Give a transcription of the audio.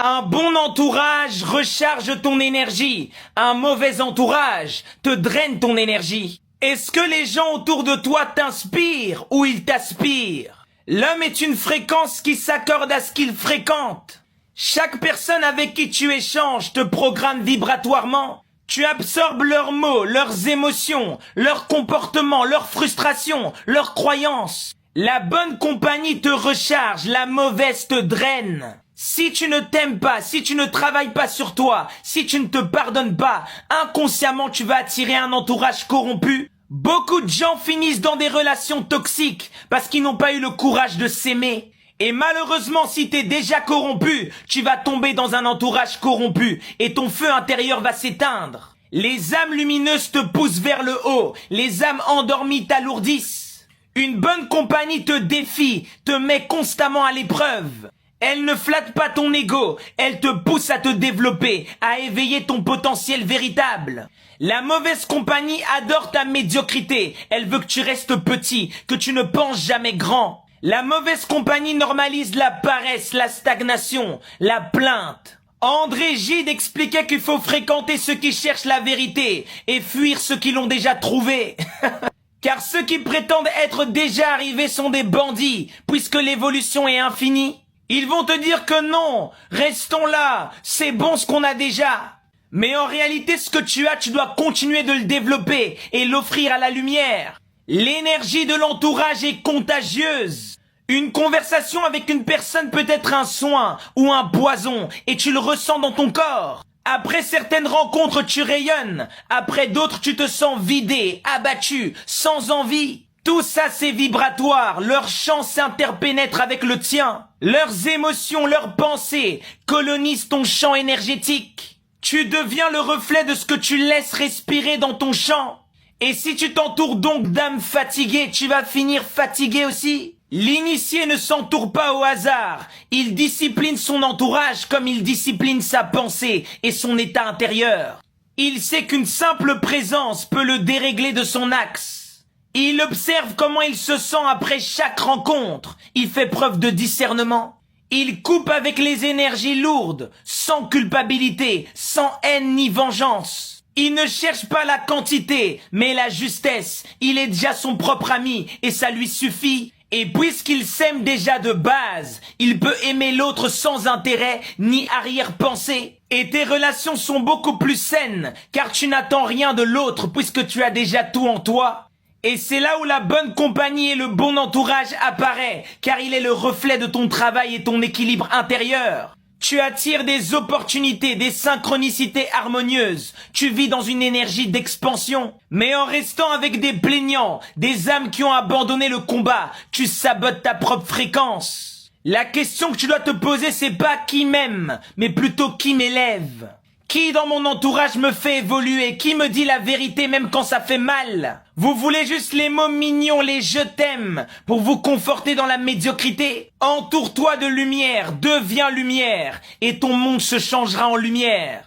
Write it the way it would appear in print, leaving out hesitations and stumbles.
Un bon entourage recharge ton énergie. Un mauvais entourage te draine ton énergie. Est-ce que les gens autour de toi t'inspirent ou ils t'aspirent? L'homme est une fréquence qui s'accorde à ce qu'il fréquente. Chaque personne avec qui tu échanges te programme vibratoirement. Tu absorbes leurs mots, leurs émotions, leurs comportements, leurs frustrations, leurs croyances. La bonne compagnie te recharge, la mauvaise te draine. Si tu ne t'aimes pas, si tu ne travailles pas sur toi, si tu ne te pardonnes pas, inconsciemment tu vas attirer un entourage corrompu. Beaucoup de gens finissent dans des relations toxiques parce qu'ils n'ont pas eu le courage de s'aimer. Et malheureusement, si t'es déjà corrompu, tu vas tomber dans un entourage corrompu et ton feu intérieur va s'éteindre. Les âmes lumineuses te poussent vers le haut, les âmes endormies t'alourdissent. Une bonne compagnie te défie, te met constamment à l'épreuve. Elle ne flatte pas ton ego, elle te pousse à te développer, à éveiller ton potentiel véritable. La mauvaise compagnie adore ta médiocrité, elle veut que tu restes petit, que tu ne penses jamais grand. La mauvaise compagnie normalise la paresse, la stagnation, la plainte. André Gide expliquait qu'il faut fréquenter ceux qui cherchent la vérité et fuir ceux qui l'ont déjà trouvée. Car ceux qui prétendent être déjà arrivés sont des bandits, puisque l'évolution est infinie. Ils vont te dire que non, restons là, c'est bon ce qu'on a déjà. Mais en réalité, ce que tu as, tu dois continuer de le développer et l'offrir à la lumière. L'énergie de l'entourage est contagieuse. Une conversation avec une personne peut être un soin ou un poison et tu le ressens dans ton corps. Après certaines rencontres, tu rayonnes. Après d'autres, tu te sens vidé, abattu, sans envie. Tout ça, c'est vibratoire. Leur champ s'interpénètre avec le tien. Leurs émotions, leurs pensées colonisent ton champ énergétique. Tu deviens le reflet de ce que tu laisses respirer dans ton champ. Et si tu t'entoures donc d'âmes fatiguées, tu vas finir fatigué aussi. L'initié ne s'entoure pas au hasard. Il discipline son entourage comme il discipline sa pensée et son état intérieur. Il sait qu'une simple présence peut le dérégler de son axe. Il observe comment il se sent après chaque rencontre. Il fait preuve de discernement. Il coupe avec les énergies lourdes, sans culpabilité, sans haine ni vengeance. Il ne cherche pas la quantité, mais la justesse. Il est déjà son propre ami et ça lui suffit. Et puisqu'il s'aime déjà de base, il peut aimer l'autre sans intérêt ni arrière-pensée. Et tes relations sont beaucoup plus saines, car tu n'attends rien de l'autre puisque tu as déjà tout en toi. Et c'est là où la bonne compagnie et le bon entourage apparaît, car il est le reflet de ton travail et ton équilibre intérieur. Tu attires des opportunités, des synchronicités harmonieuses. Tu vis dans une énergie d'expansion. Mais en restant avec des plaignants, des âmes qui ont abandonné le combat, tu sabotes ta propre fréquence. La question que tu dois te poser, c'est pas qui m'aime, mais plutôt qui m'élève. Qui dans mon entourage me fait évoluer? Qui me dit la vérité même quand ça fait mal? Vous voulez juste les mots mignons, les je t'aime, pour vous conforter dans la médiocrité? Entoure-toi de lumière, deviens lumière, et ton monde se changera en lumière.